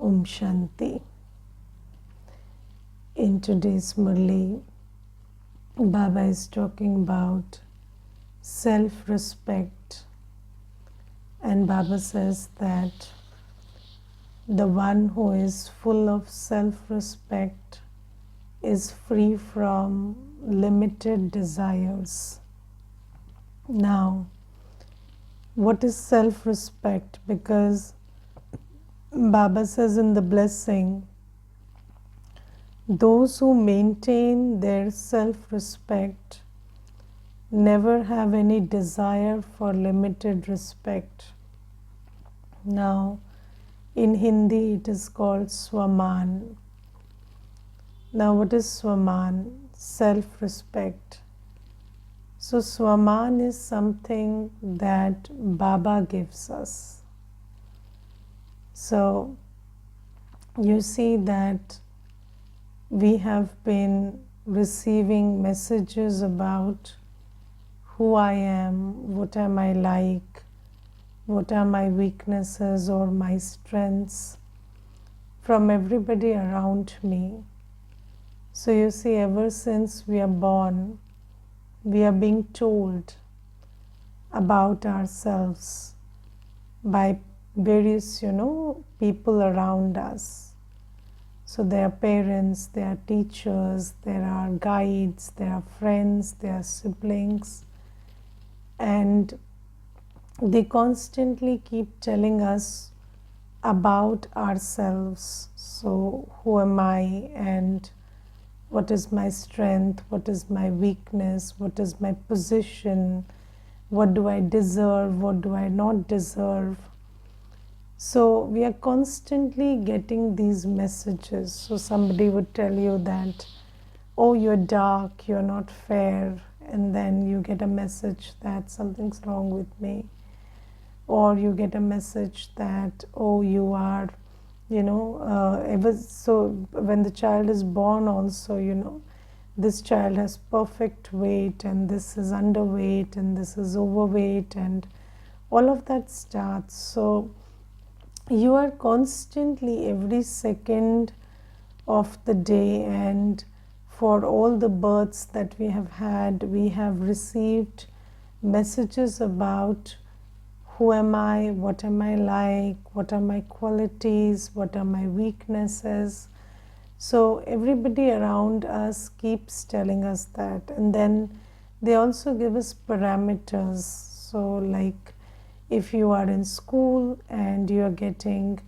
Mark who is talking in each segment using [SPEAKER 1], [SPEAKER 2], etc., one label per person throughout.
[SPEAKER 1] Om Shanti. In today's Murli, Baba is talking about self-respect, and Baba says that the one who is full of self-respect is free from limited desires. Now, what is self-respect? Because Baba says in the blessing, those who maintain their self-respect never have any desire for limited respect. Now, in Hindi it is called Swaman. Now, what is Swaman? Self-respect. So, Swaman is something that Baba gives us. So, you see that we have been receiving messages about who I am, what am I like, what are my weaknesses or my strengths from everybody around me. So you see, ever since we are born, we are being told about ourselves by various, people around us. So there are parents, there are teachers, there are guides, there are friends, there are siblings, and they constantly keep telling us about ourselves. So who am I, and what is my strength, what is my weakness, what is my position, what do I deserve, what do I not deserve. So we are constantly getting these messages. So somebody would tell you that, oh, you're dark, you're not fair, and then you get a message that something's wrong with me. Or you get a message that, oh, you are, so when the child is born also, this child has perfect weight, and this is underweight, and this is overweight, and all of that starts. So you are constantly, every second of the day, and for all the births that we have had, we have received messages about who am I, what am I like, what are my qualities, what are my weaknesses. So everybody around us keeps telling us that, and then they also give us parameters. So like, if you are in school and you are getting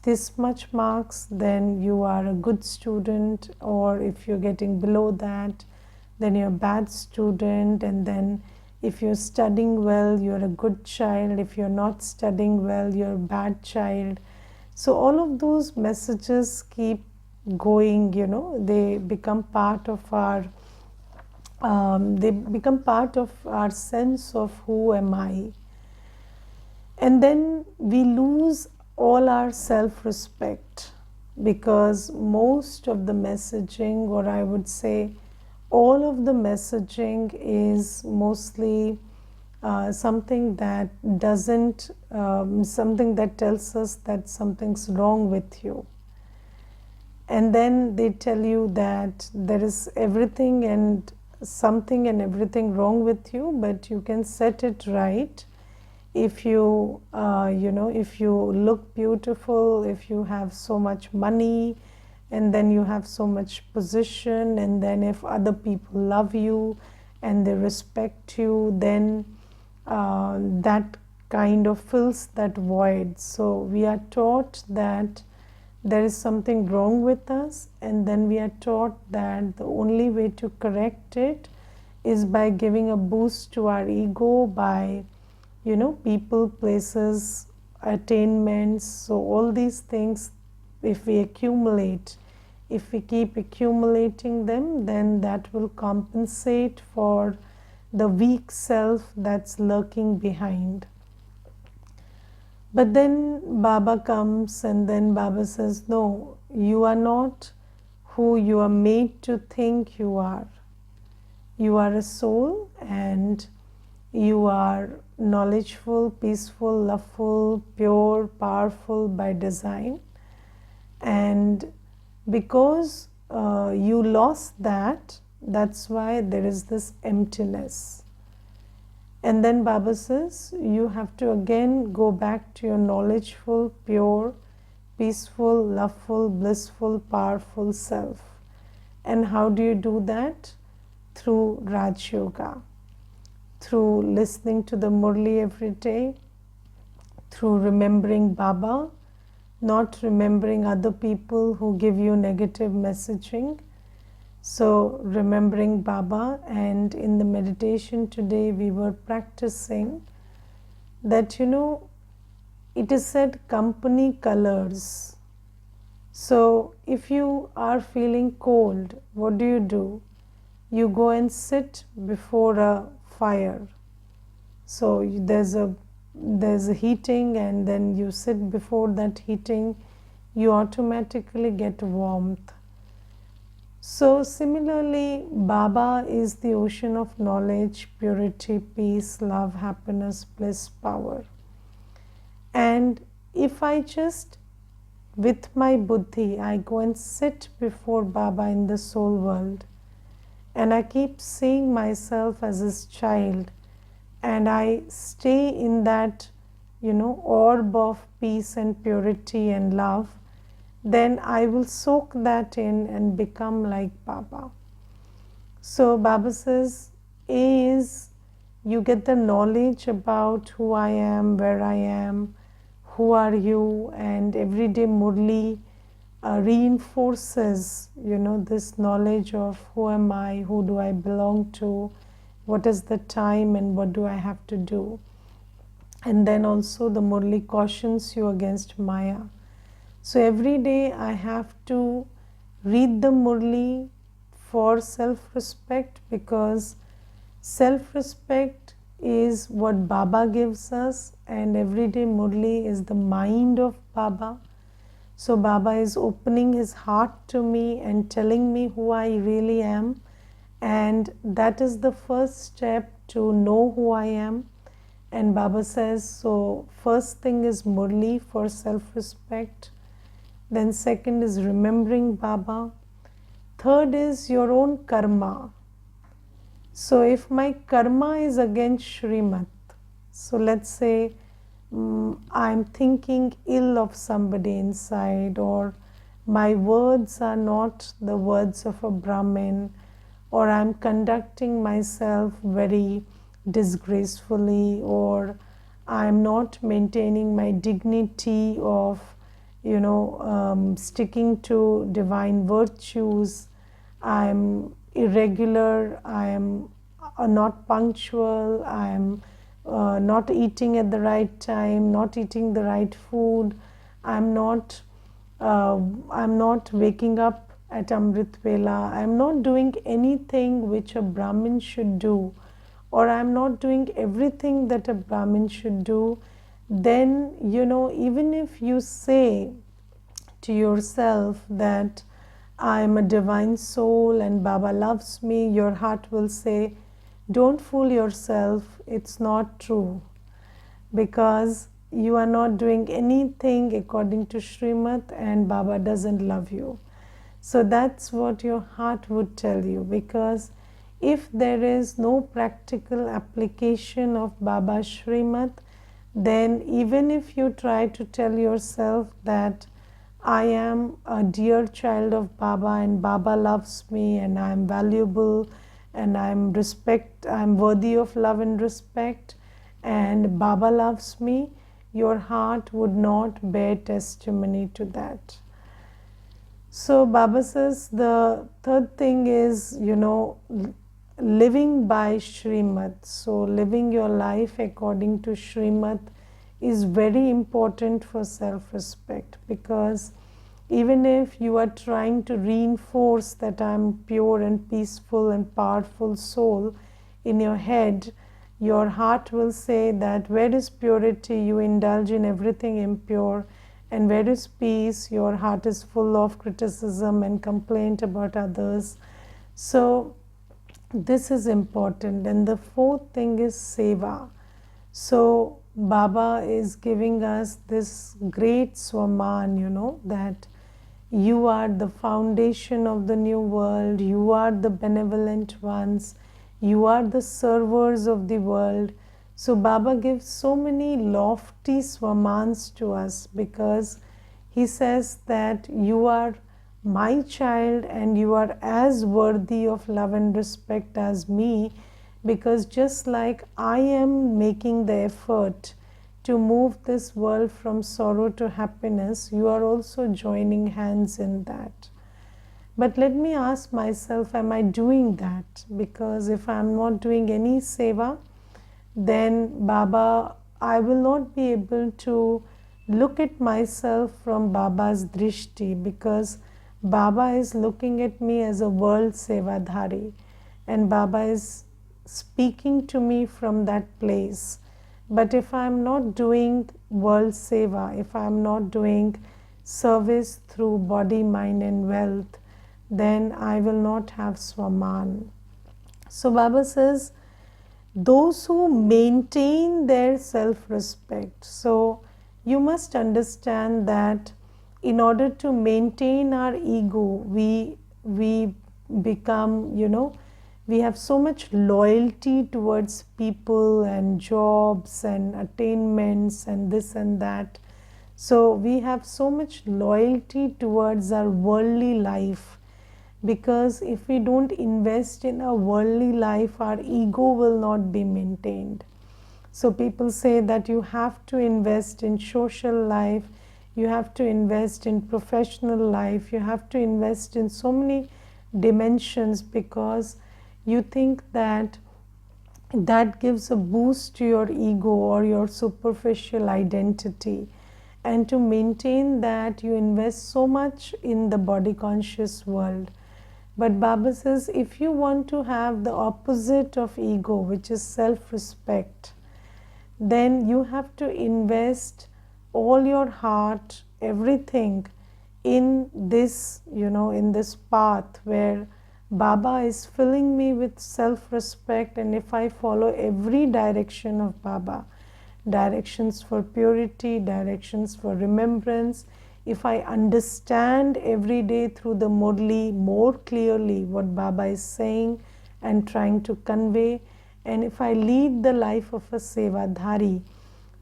[SPEAKER 1] this much marks, then you are a good student, or if you're getting below that, then you're a bad student, and then if you're studying well, you're a good child. If you're not studying well, you're a bad child. So all of those messages keep going, they become part of our sense of who am I. And then we lose all our self-respect, because most of the messaging, or I would say all of the messaging, is mostly something that something that tells us that something's wrong with you. And then they tell you that there is everything and something and everything wrong with you, but you can set it right if you if you look beautiful, if you have so much money, and then you have so much position, and then if other people love you and they respect you, then that kind of fills that void. So we are taught that there is something wrong with us, and then we are taught that the only way to correct it is by giving a boost to our ego, by people, places, attainments. So all these things, if we accumulate, if we keep accumulating them, then that will compensate for the weak self that's lurking behind. But then Baba comes, and then Baba says, no, you are not who you are made to think you are. You are a soul, and you are knowledgeful, peaceful, loveful, pure, powerful by design. And because you lost that, that's why there is this emptiness. And then Baba says, you have to again go back to your knowledgeful, pure, peaceful, loveful, blissful, powerful self. And how do you do that? Through Raj Yoga, through listening to the Murli every day, through remembering Baba, not remembering other people who give you negative messaging. So remembering Baba, and in the meditation today we were practicing that, it is said company colors. So if you are feeling cold, what do? You go and sit before a fire. So there's a heating, and then you sit before that heating, you automatically get warmth. So similarly, Baba is the ocean of knowledge, purity, peace, love, happiness, bliss, power. And if I just, with my buddhi, I go and sit before Baba in the soul world, and I keep seeing myself as his child, and I stay in that, orb of peace and purity and love, then I will soak that in and become like Baba. So Baba says, A is you get the knowledge about who I am, where I am, who are you, and everyday Murli reinforces, this knowledge of who am I, who do I belong to, what is the time, and what do I have to do. And then also the Murli cautions you against Maya. So every day I have to read the Murli for self-respect, because self-respect is what Baba gives us, and everyday Murli is the mind of Baba. So Baba is opening his heart to me and telling me who I really am, and that is the first step to know who I am. And Baba says, so first thing is Murli for self-respect. Then second is remembering Baba. Third is your own karma. So if my karma is against Srimad, so let's say I'm thinking ill of somebody inside, or my words are not the words of a Brahmin, or I'm conducting myself very disgracefully, or I'm not maintaining my dignity of sticking to divine virtues, I'm irregular, I am not punctual, I am not eating at the right time, not eating the right food, I'm not waking up at Amrit Vela, I'm not doing anything which a Brahmin should do, or I'm not doing everything that a Brahmin should do, then even if you say to yourself that I am a divine soul and Baba loves me, your heart will say, don't fool yourself, it's not true, because you are not doing anything according to Srimad and Baba doesn't love you. So that's what your heart would tell you, because if there is no practical application of Baba's Srimad, then even if you try to tell yourself that I am a dear child of Baba and Baba loves me and I am valuable and I'm worthy of love and respect and Baba loves me, your heart would not bear testimony to that. So Baba says the third thing is, living by Srimad. So living your life according to Srimad is very important for self-respect, because even if you are trying to reinforce that I'm pure and peaceful and powerful soul in your head, your heart will say that where is purity, you indulge in everything impure, and where is peace, your heart is full of criticism and complaint about others. So this is important. And the fourth thing is seva. So Baba is giving us this great swaman, that You are the foundation of the new world. You are the benevolent ones. You are the servers of the world. So Baba gives so many lofty swamans to us because he says that you are my child and you are as worthy of love and respect as me, because just like I am making the effort to move this world from sorrow to happiness, you are also joining hands in that. But let me ask myself, am I doing that? Because if I am not doing any seva, then Baba, I will not be able to look at myself from Baba's drishti, because Baba is looking at me as a world sevadhari, and Baba is speaking to me from that place. But if I am not doing world seva, if I am not doing service through body, mind, and wealth, then I will not have Swaman. So Baba says, those who maintain their self-respect. So you must understand that in order to maintain our ego, we become, we have so much loyalty towards people and jobs and attainments and this and that. So we have so much loyalty towards our worldly life, because if we don't invest in a worldly life, our ego will not be maintained. So people say that you have to invest in social life, you have to invest in professional life, you have to invest in so many dimensions, because you think that that gives a boost to your ego or your superficial identity. And to maintain that, you invest so much in the body conscious world. But Baba says, if you want to have the opposite of ego, which is self-respect, then you have to invest all your heart, everything in this, in this path where Baba is filling me with self-respect. And if I follow every direction of Baba, directions for purity, directions for remembrance, if I understand every day through the Murli more clearly what Baba is saying and trying to convey, and if I lead the life of a sevadhari,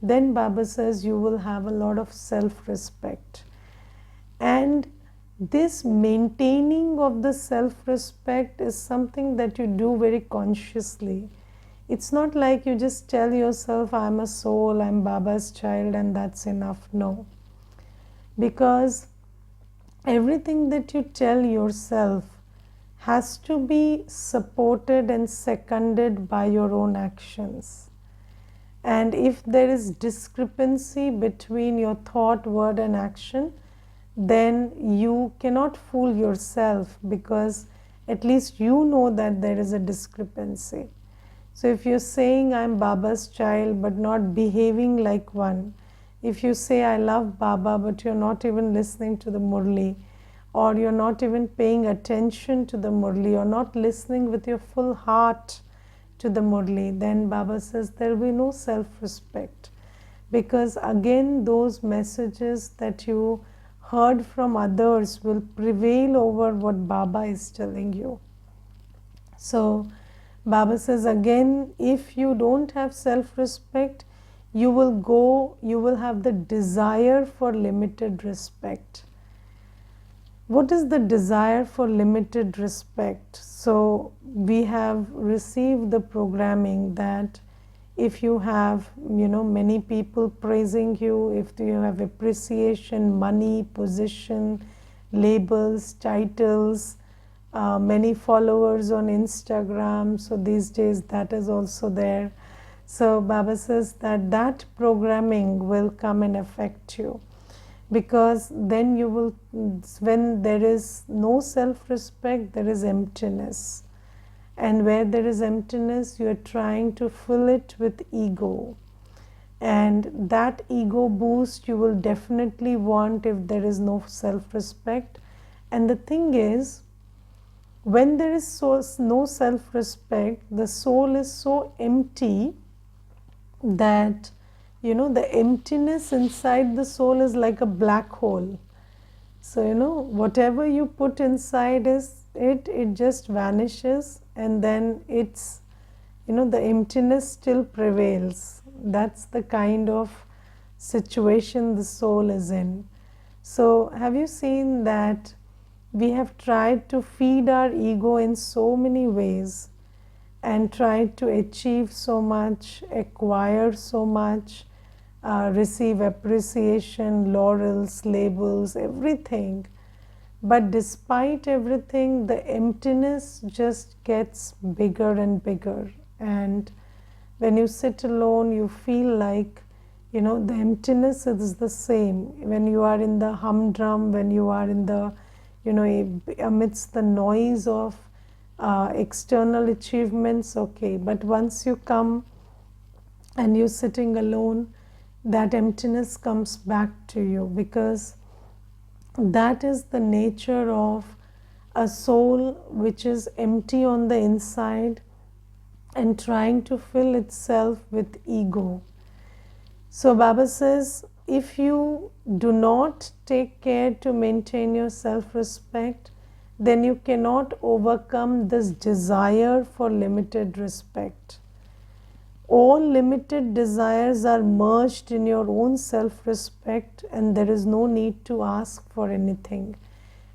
[SPEAKER 1] then Baba says you will have a lot of self-respect. And this maintaining of the self-respect is something that you do very consciously. It's not like you just tell yourself, I'm a soul, I'm Baba's child, and that's enough. No. Because everything that you tell yourself has to be supported and seconded by your own actions. And if there is discrepancy between your thought, word, and action, then you cannot fool yourself, because at least you know that there is a discrepancy. So if you're saying I'm Baba's child but not behaving like one, if you say I love Baba but you're not even listening to the Murli, or you're not even paying attention to the Murli, or not listening with your full heart to the Murli, then Baba says there will be no self-respect. Because again, those messages that you heard from others will prevail over what Baba is telling you. So Baba says again, if you don't have self-respect, you will have the desire for limited respect. What is the desire for limited respect? So we have received the programming that if you have, many people praising you, if you have appreciation, money, position, labels, titles, many followers on Instagram, so these days that is also there. So Baba says that programming will come and affect you, because then you will, when there is no self-respect, there is emptiness. And where there is emptiness, you are trying to fill it with ego. And that ego boost you will definitely want if there is no self-respect. And the thing is, when there is no self-respect, the soul is so empty that, the emptiness inside the soul is like a black hole. So, whatever you put inside it just vanishes, and then the emptiness still prevails. That's the kind of situation the soul is in. So, have you seen that we have tried to feed our ego in so many ways and tried to achieve so much, acquire so much, receive appreciation, laurels, labels, everything. But despite everything, the emptiness just gets bigger and bigger. And when you sit alone, you feel like, the emptiness is the same. When you are in the humdrum, when you are in the, amidst the noise of external achievements, okay. But once you come and you're sitting alone, that emptiness comes back to you, because that is the nature of a soul which is empty on the inside and trying to fill itself with ego. So Baba says, if you do not take care to maintain your self-respect, then you cannot overcome this desire for limited respect. All limited desires are merged in your own self-respect, and there is no need to ask for anything.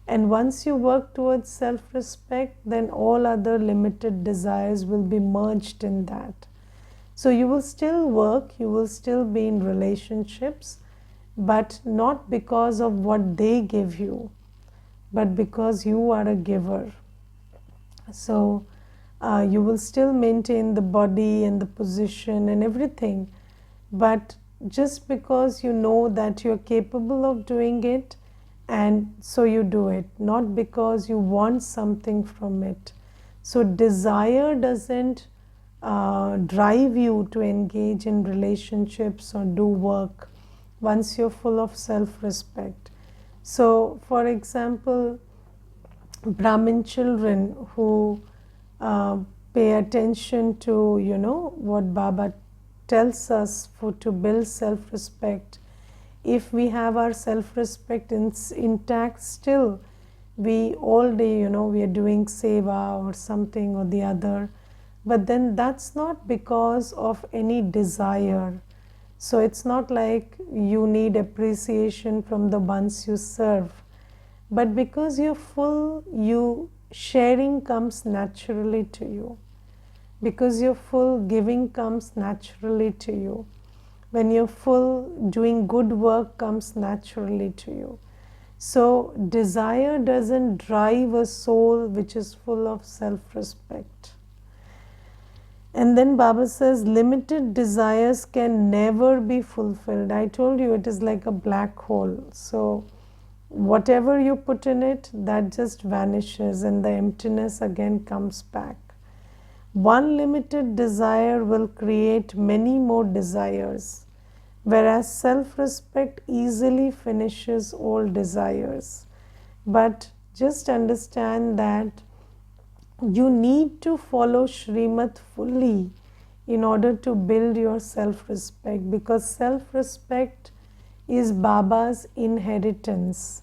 [SPEAKER 1] And once you work towards self-respect, then all other limited desires will be merged in that. So you will still work, you will still be in relationships, but not because of what they give you, but because you are a giver. So you will still maintain the body and the position and everything, but just because you know that you're capable of doing it, and so you do it, not because you want something from it. So desire doesn't drive you to engage in relationships or do work once you're full of self-respect. So for example, Brahmin children who pay attention to what Baba tells us to build self-respect. If we have our self-respect intact, still we all day we are doing seva or something or the other, but then that's not because of any desire. So it's not like you need appreciation from the ones you serve, but because you're full, sharing comes naturally to you. Because you're full, giving comes naturally to you. When you're full, doing good work comes naturally to you. So desire doesn't drive a soul which is full of self-respect. And then Baba says, limited desires can never be fulfilled. I told you it is like a black hole. So whatever you put in it, that just vanishes, and the emptiness again comes back. One limited desire will create many more desires, whereas self-respect easily finishes all desires. But just understand that you need to follow Shrimat fully in order to build your self-respect, because self-respect is Baba's inheritance.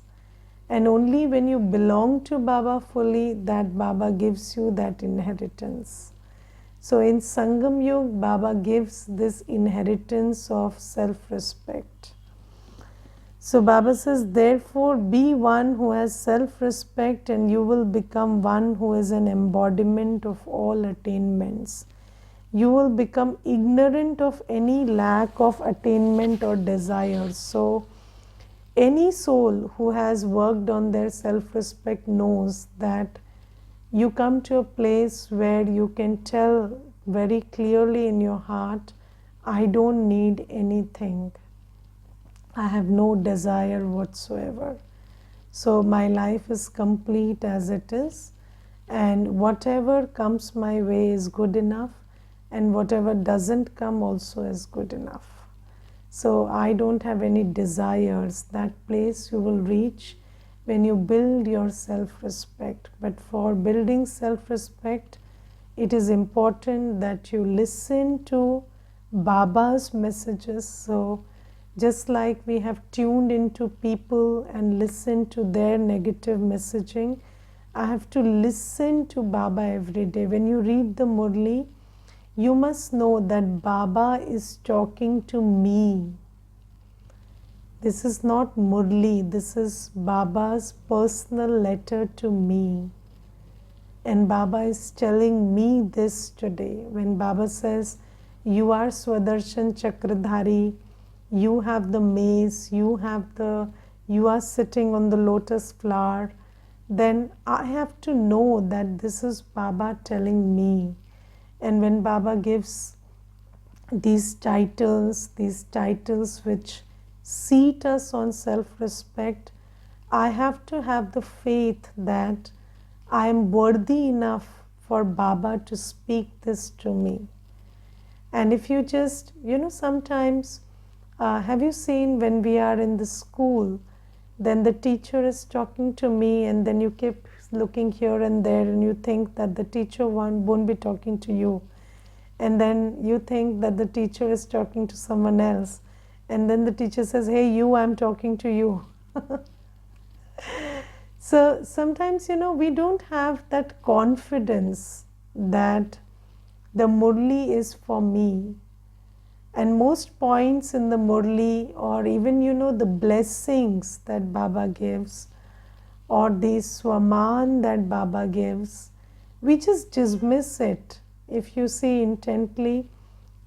[SPEAKER 1] And only when you belong to Baba fully, that Baba gives you that inheritance. So in Sangam Yuga, Baba gives this inheritance of self-respect. So Baba says, therefore be one who has self-respect, and you will become one who is an embodiment of all attainments. You will become ignorant of any lack of attainment or desires. So any soul who has worked on their self-respect knows that you come to a place where you can tell very clearly in your heart, I don't need anything. I have no desire whatsoever. So my life is complete as it is, and whatever comes my way is good enough, and whatever doesn't come also is good enough. So I don't have any desires. That place you will reach when you build your self-respect. But for building self-respect, it is important that you listen to Baba's messages. So Just like we have tuned into people and listened to their negative messaging, I have to listen to Baba every day. When you read the Murli, you must know that Baba is talking to me. This is not Murli, this is Baba's personal letter to me. And Baba is telling me this today. When Baba says, you are Swadarshan Chakradhari, you have the mace, you are sitting on the lotus flower, then I have to know that this is Baba telling me. And when Baba gives these titles which seat us on self-respect, I have to have the faith that I am worthy enough for Baba to speak this to me. And if you just, sometimes, have you seen when we are in the school, then the teacher is talking to me and then you keep looking here and there and you think that the teacher won't be talking to you. And then you think that the teacher is talking to someone else. And then the teacher says, hey, you, I'm talking to you. So sometimes, we don't have that confidence that the Murli is for me. And most points in the Murli, or even, the blessings that Baba gives, or the Swaman that Baba gives, we just dismiss it. If you see intently,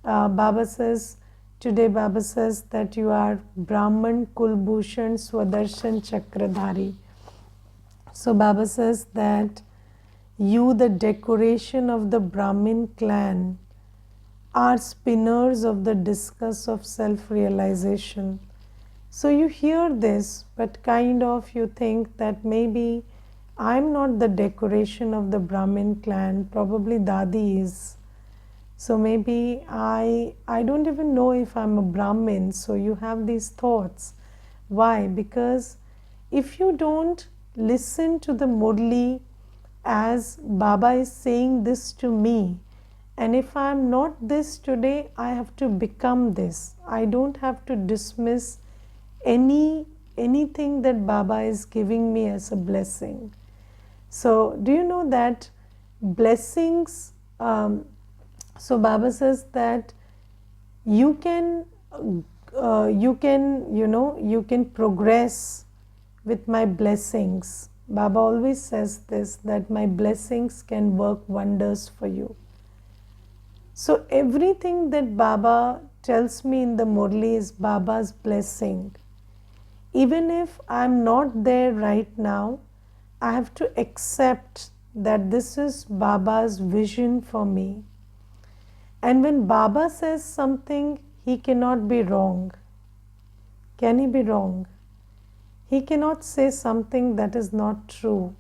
[SPEAKER 1] Baba says that you are Brahman Kulbhushan Swadarshan Chakradhari. So Baba says that you, the decoration of the Brahmin clan, are spinners of the discus of self-realization. So you hear this, but kind of you think that maybe I'm not the decoration of the Brahmin clan, probably Dadi is. So maybe I don't even know if I'm a Brahmin. So you have these thoughts. Why? Because if you don't listen to the Murli as Baba is saying this to me, and if I am not this today, I have to become this. I don't have to dismiss anything that Baba is giving me as a blessing. So do you know that blessings, so Baba says that you can progress with my blessings. Baba always says this, that my blessings can work wonders for you. So everything that Baba tells me in the Murli is Baba's blessing. Even if I'm not there right now, I have to accept that this is Baba's vision for me. And when Baba says something, he cannot be wrong. Can he be wrong? He cannot say something that is not true.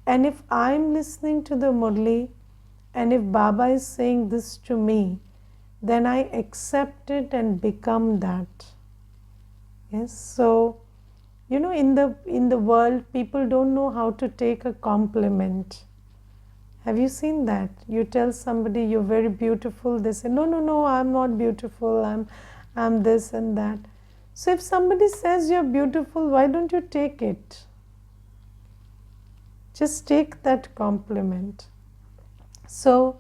[SPEAKER 1] And if I'm listening to the Murli, and if Baba is saying this to me, then I accept it and become that. Yes, so in the world, people don't know how to take a compliment. Have you seen that? You tell somebody you're very beautiful, they say, no, I'm not beautiful, I'm this and that. So if somebody says you're beautiful, why don't you take it? Just take that compliment. So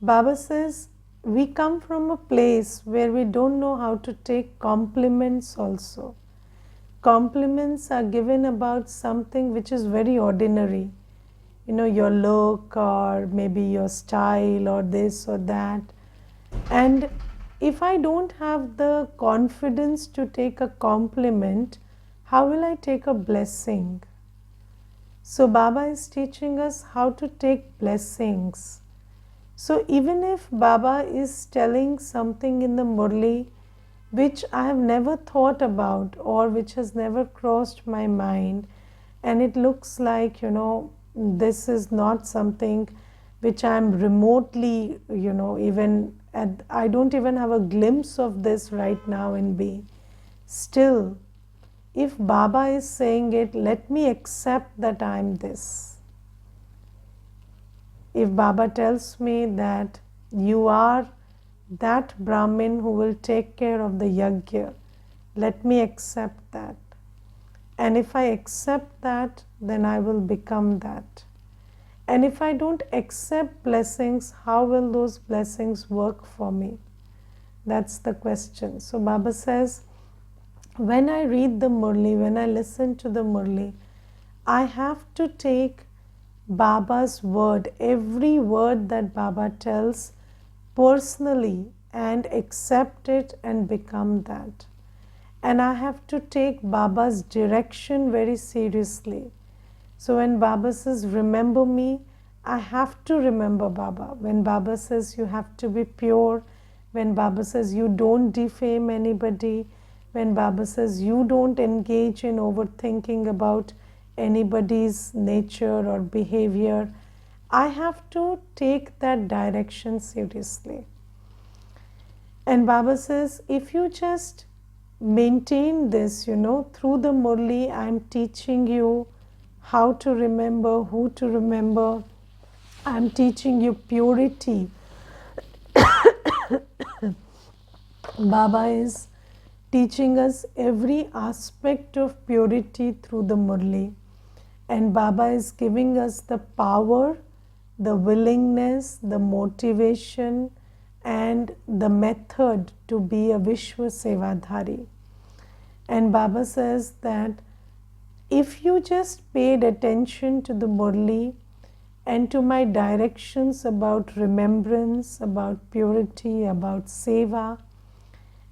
[SPEAKER 1] Baba says, we come from a place where we don't know how to take compliments also. Compliments are given about something which is very ordinary. Your look, or maybe your style, or this or that. And if I don't have the confidence to take a compliment, how will I take a blessing? So Baba is teaching us how to take blessings. So even if Baba is telling something in the Murli which I have never thought about or which has never crossed my mind, and it looks like, this is not something which I am remotely, I don't even have a glimpse of this right now in me. Still, if Baba is saying it, let me accept that I am this. If Baba tells me that you are that Brahmin who will take care of the yajna, Let me accept that. And if I accept that, then I will become that. And if I don't accept blessings, how will those blessings work for me? That's the question. So Baba says, when I read the Murli, when I listen to the Murli, I have to take Baba's word, every word that Baba tells personally, and accept it and become that. And I have to take Baba's direction very seriously. So when Baba says, remember me, I have to remember Baba. When Baba says you have to be pure, when Baba says you don't defame anybody, when Baba says you don't engage in overthinking about anybody's nature or behavior, I have to take that direction seriously. And Baba says, if you just maintain this, through the Murli, I'm teaching you how to remember, who to remember. I'm teaching you purity. Baba is teaching us every aspect of purity through the Murli. And Baba is giving us the power, the willingness, the motivation, and the method to be a Vishwa Sevadhari. And Baba says that if you just paid attention to the Murli and to my directions about remembrance, about purity, about seva,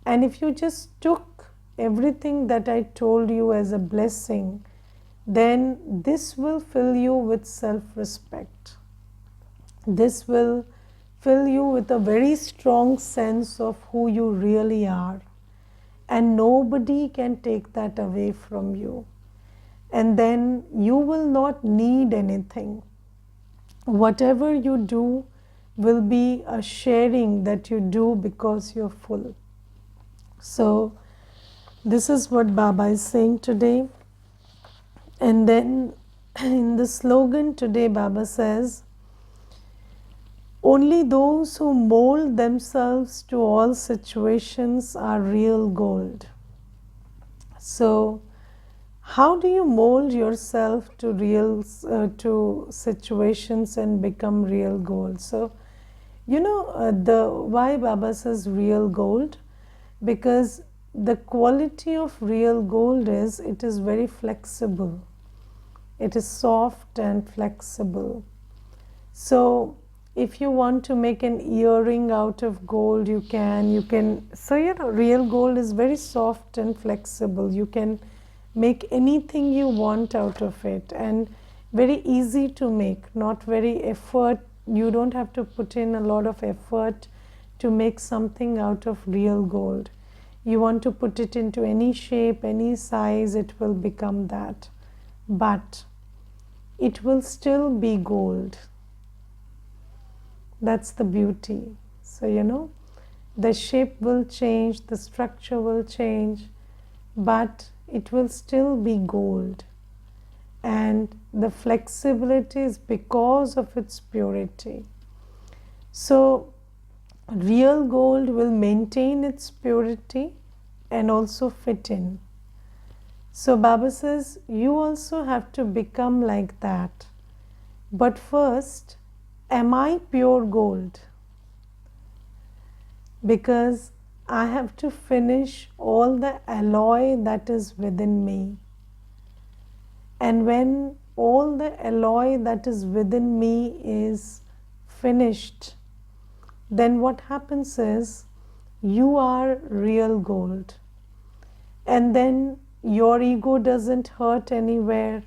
[SPEAKER 1] and if you just took everything that I told you as a blessing, then this will fill you with self-respect. This will fill you with a very strong sense of who you really are. And nobody can take that away from you. And then you will not need anything. Whatever you do will be a sharing that you do because you're full. So this is what Baba is saying today. And then in the slogan today, Baba says, only those who mold themselves to all situations are real gold. So how do you mold yourself to situations and become real gold? So why Baba says real gold? Because the quality of real gold is it is very flexible. It is soft and flexible. So if you want to make an earring out of gold, you can. So real gold is very soft and flexible. You can make anything you want out of it, and very easy to make, not very effort. You don't have to put in a lot of effort to make something out of real gold. You want to put it into any shape, any size, it will become that. But it will still be gold. That's the beauty. So the shape will change, the structure will change, but it will still be gold. And the flexibility is because of its purity. So real gold will maintain its purity and also fit in. So Baba says, you also have to become like that. But first, am I pure gold? Because I have to finish all the alloy that is within me. And when all the alloy that is within me is finished, then what happens is you are real gold. And then your ego doesn't hurt anywhere.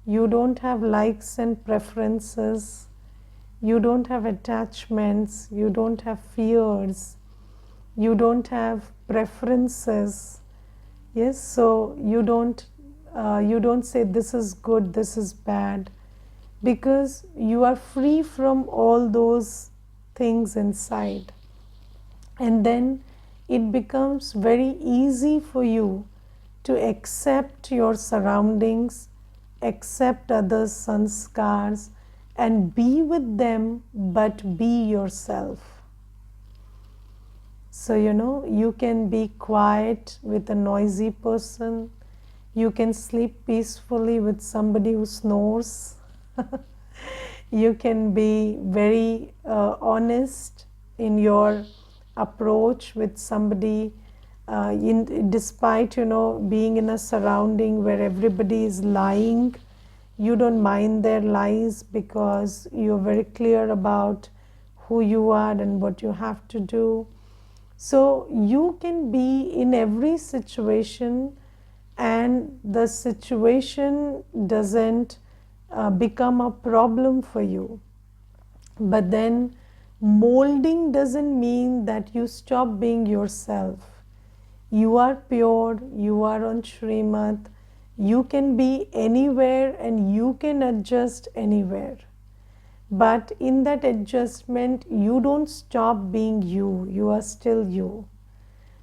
[SPEAKER 1] You don't have likes and preferences. You don't have attachments. You don't have fears. You don't have preferences. Yes, so you don't say this is good, this is bad, because you are free from all those things inside. And then it becomes very easy for you to accept your surroundings, accept others' sanskars, and be with them, but be yourself. So, you can be quiet with a noisy person. You can sleep peacefully with somebody who snores. You can be very honest in your approach with somebody, despite being in a surrounding where everybody is lying. You don't mind their lies because you're very clear about who you are and what you have to do. So you can be in every situation, and the situation doesn't become a problem for you. But then molding doesn't mean that you stop being yourself. You are pure, you are on Srimad, you can be anywhere and you can adjust anywhere. But in that adjustment, you don't stop being you, you are still you.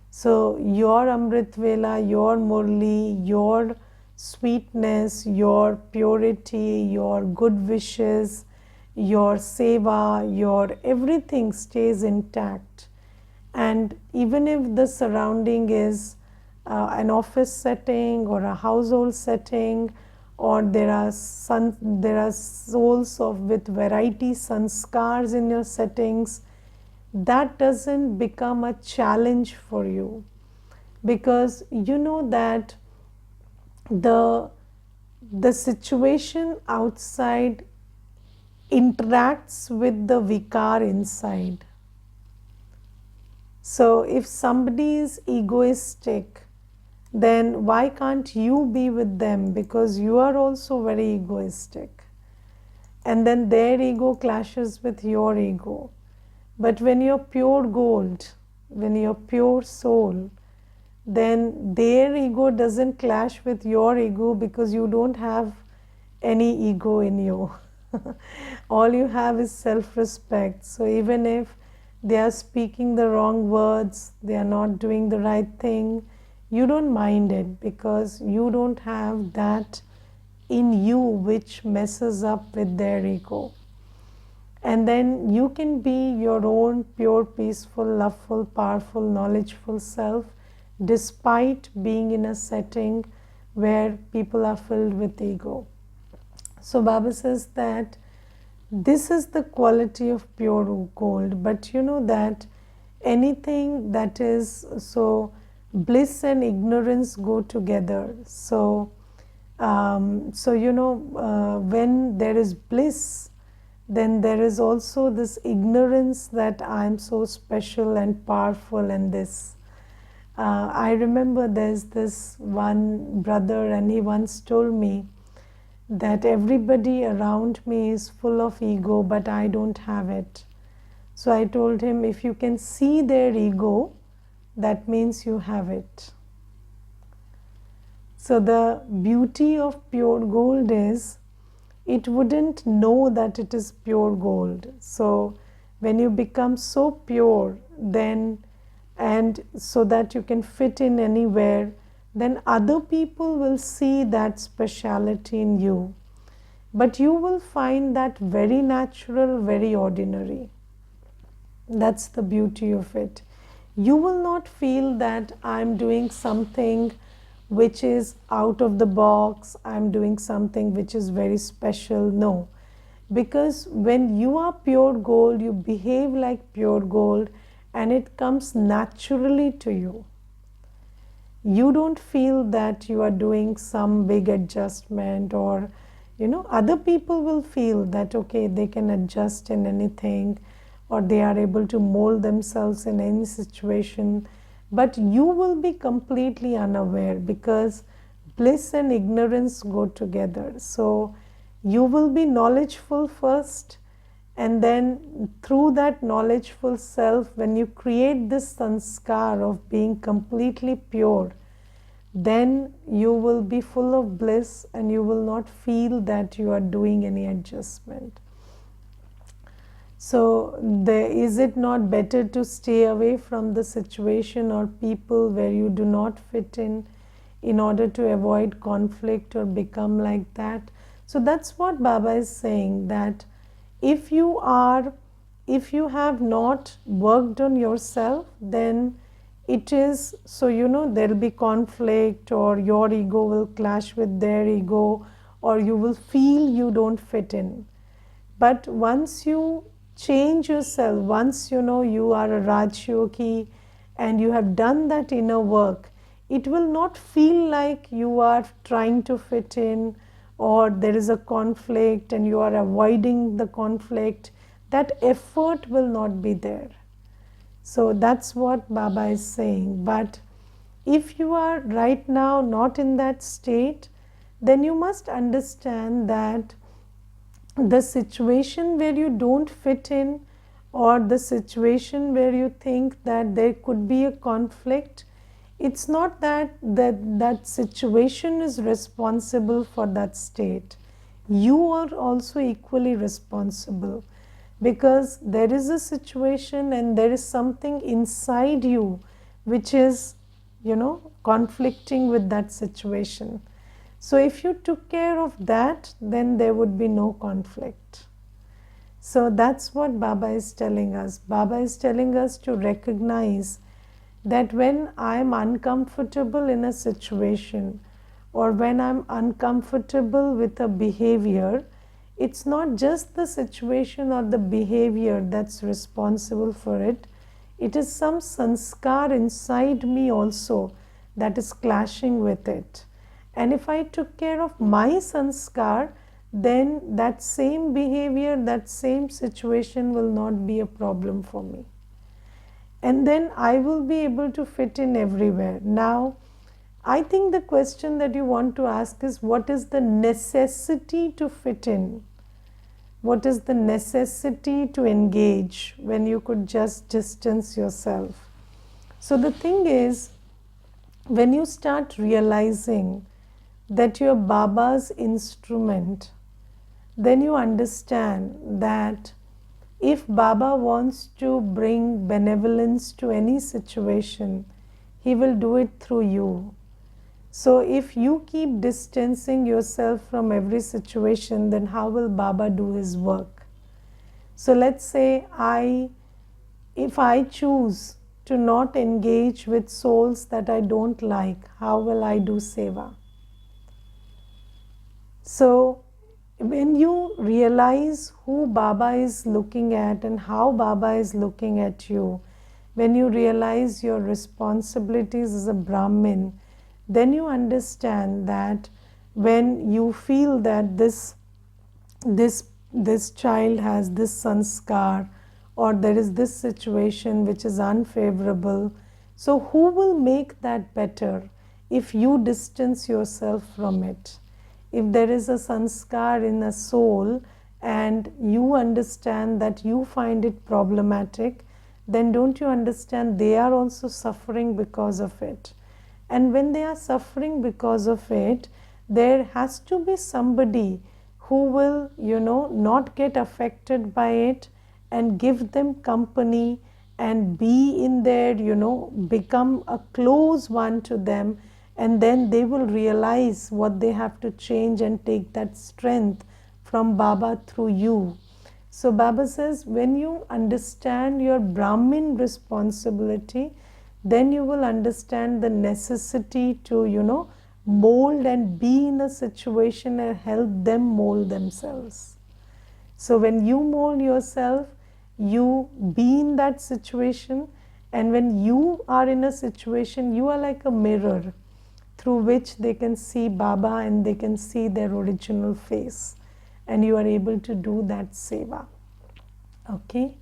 [SPEAKER 1] So your Amrit Vela, your Murli, your sweetness, your purity, your good wishes, your seva, your everything stays intact. And even if the surrounding is an office setting or a household setting, or there are souls with variety sanskars in your settings, that doesn't become a challenge for you, because you know that the situation outside interacts with the vikar inside. So if somebody is egoistic, then why can't you be with them? Because you are also very egoistic, and then their ego clashes with your ego. But when you're pure gold, when you're pure soul, then their ego doesn't clash with your ego, because you don't have any ego in you. All you have is self-respect. So even if they are speaking the wrong words, they are not doing the right thing, you don't mind it, because you don't have that in you which messes up with their ego. And then you can be your own pure, peaceful, loveful, powerful, knowledgeful self, despite being in a setting where people are filled with ego. So Baba says that this is the quality of pure gold. But you know that anything that is, so bliss and ignorance go together. So when there is bliss, then there is also this ignorance that I am so special and powerful and this. I remember there's this one brother, and he once told me that everybody around me is full of ego, but I don't have it. So I told him, if you can see their ego, that means you have it. So the beauty of pure gold is, it wouldn't know that it is pure gold. So when you become so pure, then, and so that you can fit in anywhere, then other people will see that speciality in you. But you will find that very natural, very ordinary. That's the beauty of it. You will not feel that I'm doing something which is out of the box, I'm doing something which is very special. No. Because when you are pure gold, you behave like pure gold, and it comes naturally to you. You don't feel that you are doing some big adjustment, or other people will feel that okay, they can adjust in anything, or they are able to mold themselves in any situation. But you will be completely unaware, because bliss and ignorance go together. So you will be knowledgeful first, and then through that knowledgeful self, when you create this sanskar of being completely pure, then you will be full of bliss, and you will not feel that you are doing any adjustment. So is it not better to stay away from the situation or people where you do not fit in order to avoid conflict or become like that? So that's what Baba is saying, that if you are if you have not worked on yourself, then it is, so there will be conflict, or your ego will clash with their ego, or you will feel you don't fit in. But once you change yourself, once you are a Rajyogi and you have done that inner work, it will not feel like you are trying to fit in, or there is a conflict and you are avoiding the conflict. That effort will not be there. So that's what Baba is saying. But if you are right now not in that state, then you must understand that the situation where you don't fit in, or the situation where you think that there could be a conflict, it's not that situation is responsible for that state. You are also equally responsible, because there is a situation and there is something inside you which is conflicting with that situation. So if you took care of that, then there would be no conflict. So that's what Baba is telling us. Baba is telling us to recognize that when I am uncomfortable in a situation, or when I'm uncomfortable with a behavior, it's not just the situation or the behavior that's responsible for it. It is some sanskar inside me also that is clashing with it. And if I took care of my sanskar, then that same behavior, that same situation will not be a problem for me. And then I will be able to fit in everywhere. Now, I think the question that you want to ask is, what is the necessity to fit in? What is the necessity to engage when you could just distance yourself? So the thing is, when you start realizing that you're Baba's instrument, then you understand that if Baba wants to bring benevolence to any situation, he will do it through you. So if you keep distancing yourself from every situation, then how will Baba do his work? So let's say if I choose to not engage with souls that I don't like, how will I do seva? So when you realize who Baba is looking at and how Baba is looking at you, when you realize your responsibilities as a Brahmin, then you understand that when you feel that this child has this sanskar, or there is this situation which is unfavorable, so who will make that better if you distance yourself from it? If there is a sanskar in a soul and you understand that you find it problematic, then don't you understand they are also suffering because of it? And when they are suffering because of it, there has to be somebody who will, not get affected by it and give them company and be in there, become a close one to them, and then they will realize what they have to change and take that strength from Baba through you. So Baba says, when you understand your Brahmin responsibility, then you will understand the necessity to, mold and be in a situation and help them mold themselves. So when you mold yourself, you be in that situation, and when you are in a situation, you are like a mirror through which they can see Baba and they can see their original face, and you are able to do that seva. Okay.